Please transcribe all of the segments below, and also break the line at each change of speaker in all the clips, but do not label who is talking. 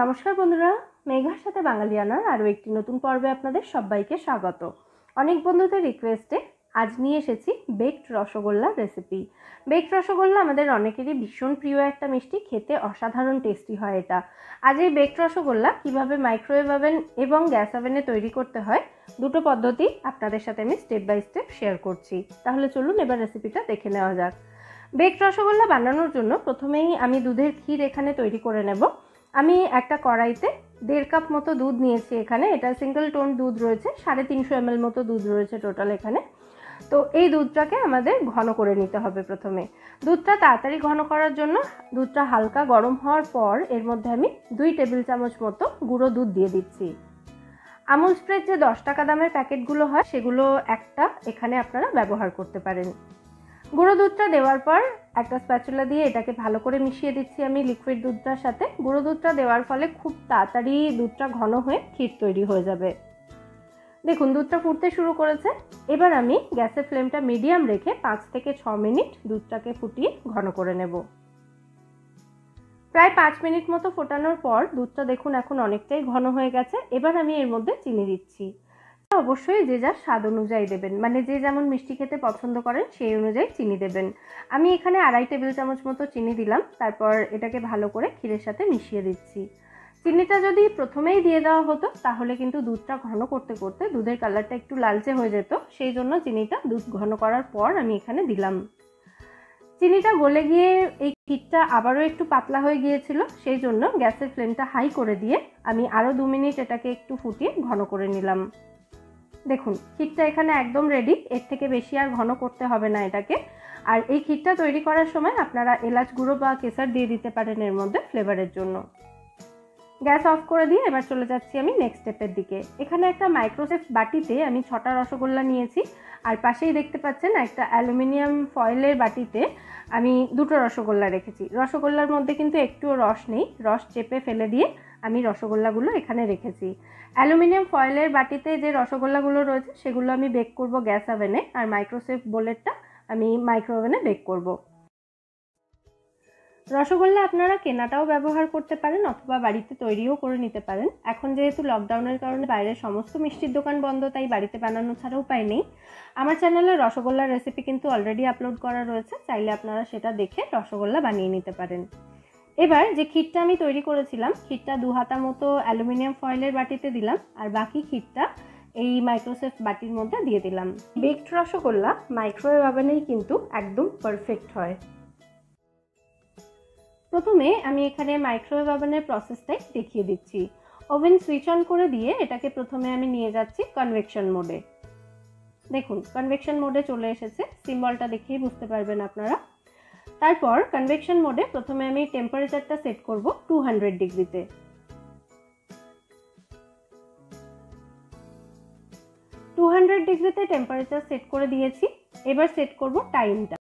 নমস্কার বন্ধুরা, মেঘার সাথে বাঙালিয়ানার আরও একটি নতুন পর্বে আপনাদের সবাইকে স্বাগত। অনেক বন্ধুদের রিকোয়েস্টে আজ নিয়ে এসেছি বেকড রসগোল্লার রেসিপি। বেকড রসগোল্লা আমাদের অনেকেরই ভীষণ প্রিয় একটা মিষ্টি, খেতে অসাধারণ টেস্টি হয় এটা। আজ এই বেকড রসগোল্লা কীভাবে মাইক্রোওয়েভ ওভেন এবং গ্যাস ওভেনে তৈরি করতে হয়, দুটো পদ্ধতি আপনাদের সাথে আমি স্টেপ বাই স্টেপ শেয়ার করছি। তাহলে চলুন এবার রেসিপিটা দেখে নেওয়া যাক। বেকড রসগোল্লা বানানোর জন্য প্রথমেই আমি দুধের ক্ষীর এখানে তৈরি করে নেব। আমি একটা কড়াইতে 1.5 কাপ মতো দুধ নিয়েছি। এখানে এটা সিঙ্গেল টোন দুধ রয়েছে, 350 ml মতো দুধ রয়েছে টোটাল এখানে। তো এই দুধটাকে আমাদের ঘন করে নিতে হবে। প্রথমে দুধটা তাড়াতাড়ি ঘন করার জন্য দুধটা হালকা গরম হওয়ার পর এর মধ্যে আমি 2 টেবিল চামচ মতো গুঁড়ো দুধ দিয়ে দিচ্ছি। আমুল স্প্রেড যে 10 টাকা দামের প্যাকেটগুলো হয় সেগুলো একটা এখানে আপনারা ব্যবহার করতে পারেন। গুঁড়ো দুধটা দেওয়ার পর একটা স্প্যাচুলা দিয়ে এটাকে ভালো করে মিশিয়ে দিচ্ছি আমি লিকুইড দুধটার সাথে। গুঁড়ো দুধটা দেওয়ার ফলে খুব তাড়াতাড়ি দুধটা ঘন হয়ে ক্ষীর তৈরি হয়ে যাবে। দেখুন দুধটা ফুটতে শুরু করেছে। এবার আমি গ্যাসের ফ্লেমটা মিডিয়াম রেখে 5 থেকে 6 মিনিট দুধটাকে ফুটিয়ে ঘন করে নেব। প্রায় 5 মিনিট মতো ফোটানোর পর দুধটা দেখুন এখন অনেকটাই ঘন হয়ে গেছে। এবার আমি এর মধ্যে চিনি দিচ্ছি। অবশ্যই যে যার স্বাদ অনুযায়ী দেবেন, মানে যে যেমন মিষ্টি খেতে পছন্দ করেন সেই অনুযায়ী চিনি দেবেন। আমি এখানে 2.5 টেবিল চামচ মতো চিনি দিলাম। তারপর এটাকে ভালো করে ক্ষীরের সাথে মিশিয়ে দিচ্ছি। চিনিটা যদি প্রথমেই দিয়ে দেওয়া হতো তাহলে কিন্তু দুধটা ঘন করতে করতে দুধের কালারটা একটু লালচে হয়ে যেত, সেই জন্য চিনিটা দুধ ঘন করার পর আমি এখানে দিলাম। চিনিটা গলে গিয়ে এই ক্ষীরটা আবারও একটু পাতলা হয়ে গিয়েছিল, সেই জন্য গ্যাসের ফ্লেমটা হাই করে দিয়ে আমি আরও 2 মিনিট এটাকে একটু ফুটিয়ে ঘন করে নিলাম। দেখুন ক্ষীরটা এখানে একদম রেডি, এর থেকে বেশি আর ঘন করতে হবে না এটাকে। আর এই ক্ষীরটা তৈরি করার সময় আপনারা এলাচ গুঁড়ো বা কেশর দিয়ে দিতে পারেন এর মধ্যে ফ্লেভারের জন্য। গ্যাস অফ করে দিয়ে এবার চলে যাচ্ছি আমি নেক্সট স্টেপের দিকে। এখানে একটা মাইক্রোওয়েভ বাটিতে আমি 6টা রসগোল্লা নিয়েছি, আর পাশেই দেখতে পাচ্ছেন একটা অ্যালুমিনিয়াম ফয়েলের বাটিতে আমি 2টো রসগোল্লা রেখেছি। রসগোল্লার মধ্যে কিন্তু একটুও রস নেই, রস চেপে ফেলে দিয়ে আমি রসগোল্লাগুলো এখানে রেখেছি। অ্যালুমিনিয়াম ফয়েলের বাটিতে যে রসগোল্লাগুলো রয়েছে সেগুলো আমি বেক করব গ্যাস ওভেনে, আর মাইক্রোওয়েভ বোলেটটা আমি মাইক্রো ওভেনে বেক করব। রসগোল্লা আপনারা কেনাটাও ব্যবহার করতে পারেন অথবা বাড়িতে তৈরিও করে নিতে পারেন। এখন যেহেতু লকডাউনের কারণে বাইরের সমস্ত মিষ্টির দোকান বন্ধ, তাই বাড়িতে বানানো ছাড়া উপায় নেই। আমার চ্যানেলে রসগোল্লার রেসিপি কিন্তু অলরেডি আপলোড করা রয়েছে, চাইলে আপনারা সেটা দেখে রসগোল্লা বানিয়ে নিতে পারেন। এবার যে ক্ষীরটা আমি তৈরি করেছিলাম, ক্ষীরটা 2 হাতা মতো অ্যালুমিনিয়াম ফয়েলের বাটিতে দিলাম, আর বাকি ক্ষীরটা এই মাইক্রোওয়েভ বাটির মধ্যে দিয়ে দিলাম। বেকড রসগোল্লা মাইক্রোওয়েভ ওভেনেই কিন্তু একদম পারফেক্ট হয়। প্রথমে আমি এখানে মাইক্রোওয়েভ ওভেনের প্রসেসটাই দেখিয়ে দিচ্ছি। ওভেন সুইচ অন করে দিয়ে এটাকে প্রথমে আমি নিয়ে যাচ্ছি কনভেকশন মোডে। দেখুন কনভেকশন মোডে চলে এসেছে, সিম্বলটা দেখেই বুঝতে পারবেন আপনারা। তারপর কনভেকশন মোডে প্রথমে আমি টেম্পারেচারটা সেট করব 200 ডিগ্রিতে। 200 ডিগ্রিতে টেম্পারেচার সেট করে দিয়েছি। এবার সেট করব টাইমটা।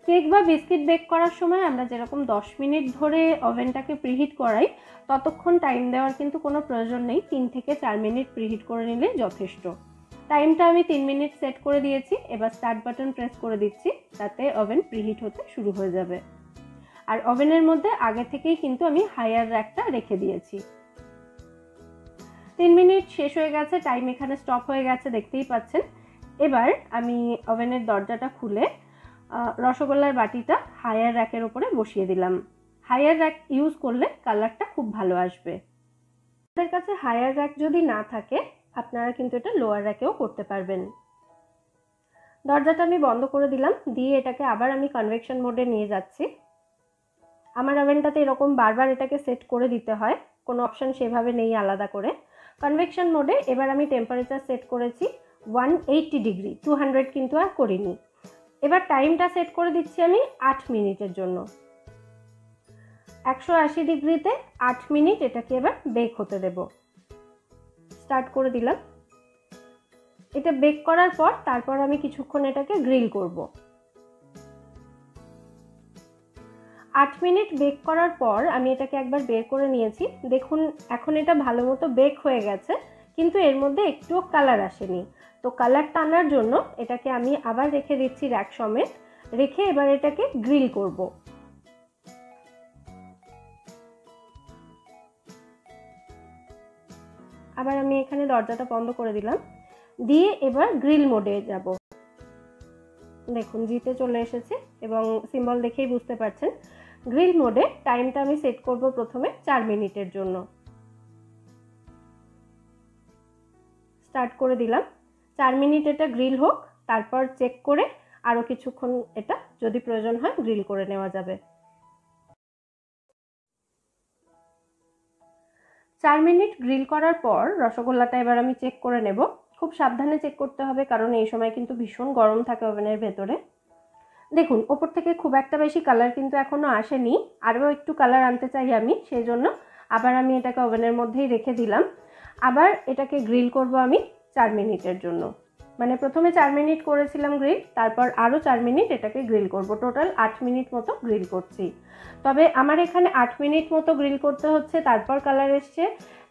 কেক বা বিস্কিট বেক করার সময় আমরা যেরকম 10 মিনিট ধরে ওভেনটাকে প্রিহিট করাই, ততক্ষণ টাইম দেওয়ার কিন্তু কোনো প্রয়োজন নেই। 3 থেকে 4 মিনিট প্রিহিট করে নিলে যথেষ্ট। টাইমটা আমি 3 মিনিট সেট করে দিয়েছি। এবার স্টার্ট বাটন প্রেস করে দিচ্ছি, তাতে ওভেন প্রিহিট হতে শুরু হয়ে যাবে। আর ওভেনের মধ্যে আগে থেকেই কিন্তু আমি হায়ার র্যাকটা রেখে দিয়েছি। 3 মিনিট শেষ হয়ে গেছে, টাইম এখানে স্টপ হয়ে গেছে, দেখতেই পাচ্ছেন। এবার আমি ওভেনের দরজাটা খুলে রসগোল্লার বাটিটা হায়ার র্যাকের ওপরে বসিয়ে দিলাম। হায়ার র্যাক ইউজ করলে কালারটা খুব ভালো আসবে। আপনাদের কাছে হায়ার র্যাক যদি না থাকে আপনারা কিন্তু এটা লোয়ার র্যাকেও করতে পারবেন। দরজাটা আমি বন্ধ করে দিলাম, দিয়ে এটাকে আবার আমি কনভেকশন মোডে নিয়ে যাচ্ছি। আমার ওভেনটাতে এরকম বারবার এটাকে সেট করে দিতে হয়, কোনো অপশান সেভাবে নেই আলাদা করে। কনভেকশন মোডে এবার আমি টেম্পারেচার সেট করেছি 180 ডিগ্রি, 200 কিন্তু আর করিনি। এবার টাইমটা সেট করে দিচ্ছি আমি 8 মিনিটের জন্য। 180 ডিগ্রিতে 8 মিনিট এটাকে এবার বেক হতে দেব। স্টার্ট করে দিলাম। এটা বেক করার পর তারপর আমি কিছুক্ষণ এটাকে গ্রিল করব। 8 মিনিট বেক করার পর আমি এটাকে একবার বের করে নিয়েছি। দেখুন এখন এটা ভালো মতো বেক হয়ে গেছে, কিন্তু এর মধ্যে একটুও কালার আসেনি। তো কালারটা আনার জন্য এটাকে আমি আবার রেখে দিচ্ছি র্যাক সমেত, রেখে এবার এটাকে গ্রিল করব। আবার আমি এখানে দরজাটা বন্ধ করে দিলাম, দিয়ে এবার গ্রিল মোডে যাব। দেখুন জিতে চলে এসেছে এবং সিম্বল দেখেই বুঝতে পারছেন। গ্রিল মোডে টাইমটা আমি সেট করব প্রথমে 4 মিনিটের জন্য। স্টার্ট করে দিলাম। 4 মিনিট এটা গ্রিল হোক, তারপর চেক করে আরও কিছুক্ষণ এটা যদি প্রয়োজন হয় গ্রিল করে নেওয়া যাবে। 4 মিনিট গ্রিল করার পর রসগোল্লাটা এবার আমি চেক করে নেব। খুব সাবধানে চেক করতে হবে, কারণ এই সময় কিন্তু ভীষণ গরম থাকে ওভেনের ভেতরে। দেখুন ওপর থেকে খুব একটা বেশি কালার কিন্তু এখনও আসেনি, আরও একটু কালার আনতে চাই আমি, সেই জন্য আবার আমি এটাকে ওভেনের মধ্যেই রেখে দিলাম। আবার এটাকে গ্রিল করব আমি 4 মিনিটের জন্য। মানে প্রথমে 4 মিনিট করেছিলাম গ্রিল, তারপর আরও 4 মিনিট এটাকে গ্রিল করব। টোটাল 8 মিনিট মতো গ্রিল করছি। তবে আমার এখানে 8 মিনিট মতো গ্রিল করতে হচ্ছে, তারপর কালার এসছে।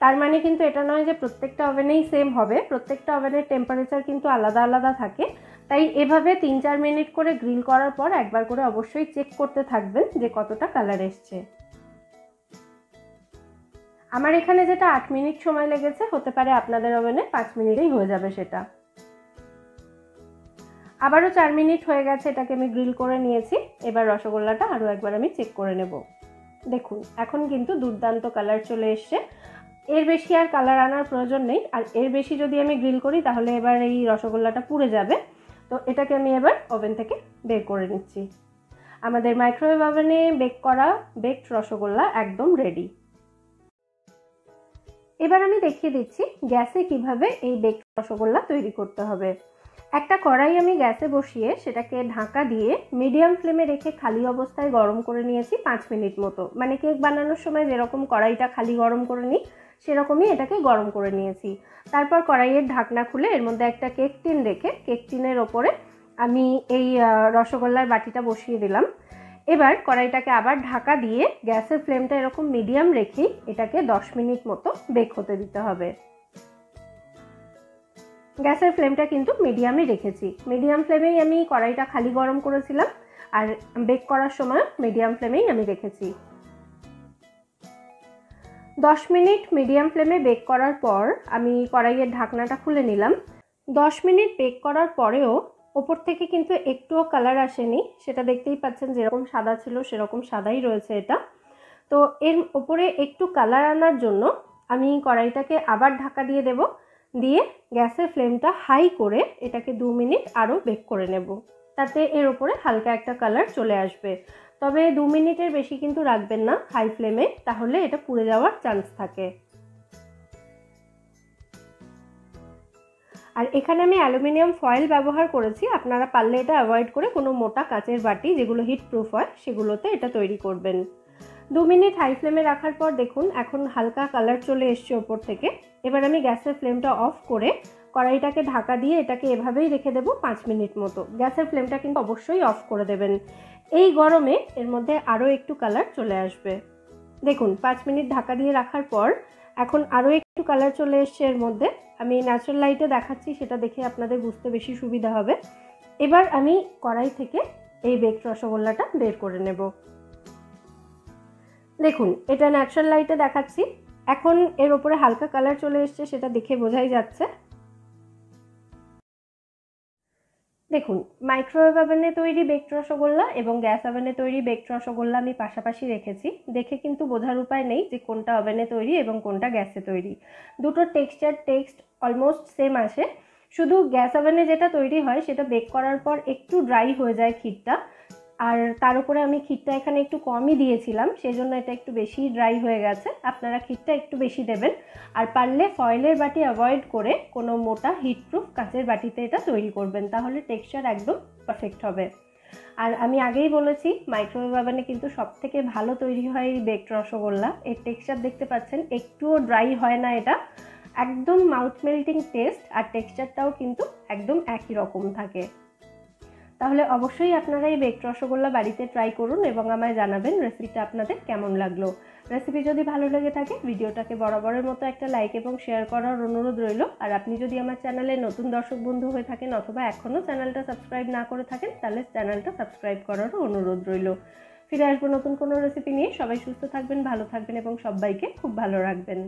তার মানে কিন্তু এটা নয় যে প্রত্যেকটা ওভেনেই সেম হবে, প্রত্যেকটা ওভেনের টেম্পারেচার কিন্তু আলাদা আলাদা থাকে। তাই এভাবে 3-4 মিনিট করে গ্রিল করার পর একবার করে অবশ্যই চেক করতে থাকবেন যে কতটা কালার এসছে। আমার এখানে যেটা 8 মিনিট সময় লেগেছে, হতে পারে আপনাদের ওভেনে 5 মিনিটেই হয়ে যাবে সেটা। আবারও 4 মিনিট হয়ে গেছে, এটাকে আমি গ্রিল করে নিয়েছি। এবার রসগোল্লাটা আরও একবার আমি চেক করে নেব। দেখুন এখন কিন্তু দুর্দান্ত কালার চলে এসছে। এর বেশি আর কালার আনার প্রয়োজন নেই, আর এর বেশি যদি আমি গ্রিল করি তাহলে এবার এই রসগোল্লাটা পুড়ে যাবে। তো এটাকে আমি এবার ওভেন থেকে বের করে নিচ্ছি। আমাদের মাইক্রোওয়েভ ওভেনে বেক করা বেকড রসগোল্লা একদম রেডি। এবার আমি দেখিয়ে দিচ্ছি গ্যাসে কিভাবে এই বেকড রসগোল্লা তৈরি করতে হবে। একটা কড়াই আমি গ্যাসে বসিয়ে সেটাকে ঢাকা দিয়ে মিডিয়াম ফ্লেমে রেখে খালি অবস্থায় গরম করে নিয়েছি 5 মিনিট মতো। মানে কেক বানানোর সময় যেরকম কড়াইটা খালি গরম করে নিই, সেরকমই এটাকে গরম করে নিয়েছি। তারপর কড়াইয়ের ঢাকনা খুলে এর মধ্যে একটা কেক টিন রেখে কেক টিনের ওপরে আমি এই রসগোল্লার বাটিটা বসিয়ে দিলাম। এবার কড়াইটাকে আবার ঢাকা দিয়ে গ্যাসের ফ্লেমটা এরকম মিডিয়াম রেখেই এটাকে 10 মিনিট মতো বেক হতে দিতে হবে। গ্যাসের ফ্লেমটা কিন্তু মিডিয়ামই রেখেছি। মিডিয়াম ফ্লেমেই আমি কড়াইটা খালি গরম করেছিলাম, আর বেক করার সময় মিডিয়াম ফ্লেমেই আমি রেখেছি। 10 মিনিট মিডিয়াম ফ্লেমে বেক করার পর আমি কড়াইয়ের ঢাকনাটা খুলে নিলাম। 10 মিনিট বেক করার পরেও ওপর থেকে কিন্তু একটুও কালার আসেনি, সেটা দেখতেই পাচ্ছেন, যেরকম সাদা ছিল সেরকম সাদাই রয়েছে এটা। তো এর ওপরে একটু কালার আনার জন্য আমি কড়াইটাকে আবার ঢাকা দিয়ে দেব, দিয়ে গ্যাসের ফ্লেমটা হাই করে এটাকে 2 মিনিট আরও বেক করে নেব। তাতে এর ওপরে হালকা একটা কালার চলে আসবে। তবে 2 মিনিটের বেশি কিন্তু রাখবেন না হাই ফ্লেমে, তাহলে এটা পুড়ে যাওয়ার চান্স থাকে। আর এখানে আমি অ্যালুমিনিয়াম ফয়েল ব্যবহার করেছি, আপনারা পারলে এটা অ্যাভয়েড করে কোনো মোটা কাচের বাটি যেগুলো হিট প্রুফ হয় সেগুলোতে এটা তৈরি করবেন। 2 মিনিট হাই ফ্লেমে রাখার পর দেখুন এখন হালকা কালার চলে এসছে ওপর থেকে। এবার আমি গ্যাসের ফ্লেমটা অফ করে কড়াইটাকে ঢাকা দিয়ে এটাকে এভাবেই রেখে দেবো 5 মিনিট মতো। গ্যাসের ফ্লেমটা কিন্তু অবশ্যই অফ করে দেবেন। এই গরমে এর মধ্যে আরও একটু কালার চলে আসবে। দেখুন 5 মিনিট ঢাকা দিয়ে রাখার পর এখন আরও একটু কালার চলে এসছে এর মধ্যে। আমি ন্যাচারাল লাইটে দেখাচ্ছি, সেটা দেখে আপনাদের বুঝতে বেশি সুবিধা হবে। এবার আমি কড়াই থেকে এই বেকড রসগোল্লাটা বের করে নেব। দেখুন এটা ন্যাচারাল লাইটে দেখাচ্ছি, এখন এর ওপরে হালকা কালার চলে এসছে, সেটা দেখে বোঝাই যাচ্ছে। দেখুন মাইক্রোওয়েভ ওভেনে তৈরি বেকড রসগোল্লা এবং গ্যাস ওভেনে তৈরি বেকড রসগোল্লা আমি পাশাপাশি রেখেছি। দেখে কিন্তু বোঝার উপায় নেই যে কোনটা ওভেনে তৈরি এবং কোনটা গ্যাসে তৈরি। দুটোর টেক্সট অলমোস্ট সেম আসে। শুধু গ্যাস ওভেনে যেটা তৈরি হয় সেটা বেক করার পর একটু ড্রাই হয়ে যায় ক্ষীরটা, আর তার উপরে আমি ক্ষীরটা এখানে একটু কমই দিয়েছিলাম, সেই জন্য এটা একটু বেশি ড্রাই হয়ে গেছে। আপনারা ক্ষীরটা একটু বেশি দেবেন, আর পারলে ফয়েলের বাটি অ্যাভয়েড করে কোনো মোটা হিটপ্রুফ কাচের বাটিতে এটা তৈরি করবেন, তাহলে টেক্সচার একদম পারফেক্ট হবে। আর আমি আগেই বলেছি মাইক্রোওয়েভ ওভেনে কিন্তু সবথেকে ভালো তৈরি হয় এই বেকড রসগোল্লা। এর টেক্সচার দেখতে পাচ্ছেন, একটুও ড্রাই হয় না, এটা একদম মাউথ মেল্টিং টেস্ট, আর টেক্সচারটাও কিন্তু একদম একই রকম থাকে। তাহলে অবশ্যই আপনারা এই বেকড রসগোল্লা বাড়িতে ট্রাই করুন এবং আমায় জানাবেন রেসিপিটা আপনাদের কেমন লাগলো। রেসিপি যদি ভালো লেগে থাকে ভিডিওটাকে বরাবরের মতো একটা লাইক এবং শেয়ার করার অনুরোধ রইল। আর আপনি যদি আমার চ্যানেলে নতুন দর্শক বন্ধু হয়ে থাকেন অথবা এখনও চ্যানেলটা সাবস্ক্রাইব না করে থাকেন, তাহলে চ্যানেলটা সাবস্ক্রাইব করারও অনুরোধ রইল। ফিরে আসবো নতুন কোনো রেসিপি নিয়ে। সবাই সুস্থ থাকবেন, ভালো থাকবেন এবং সবাইকে খুব ভালো রাখবেন।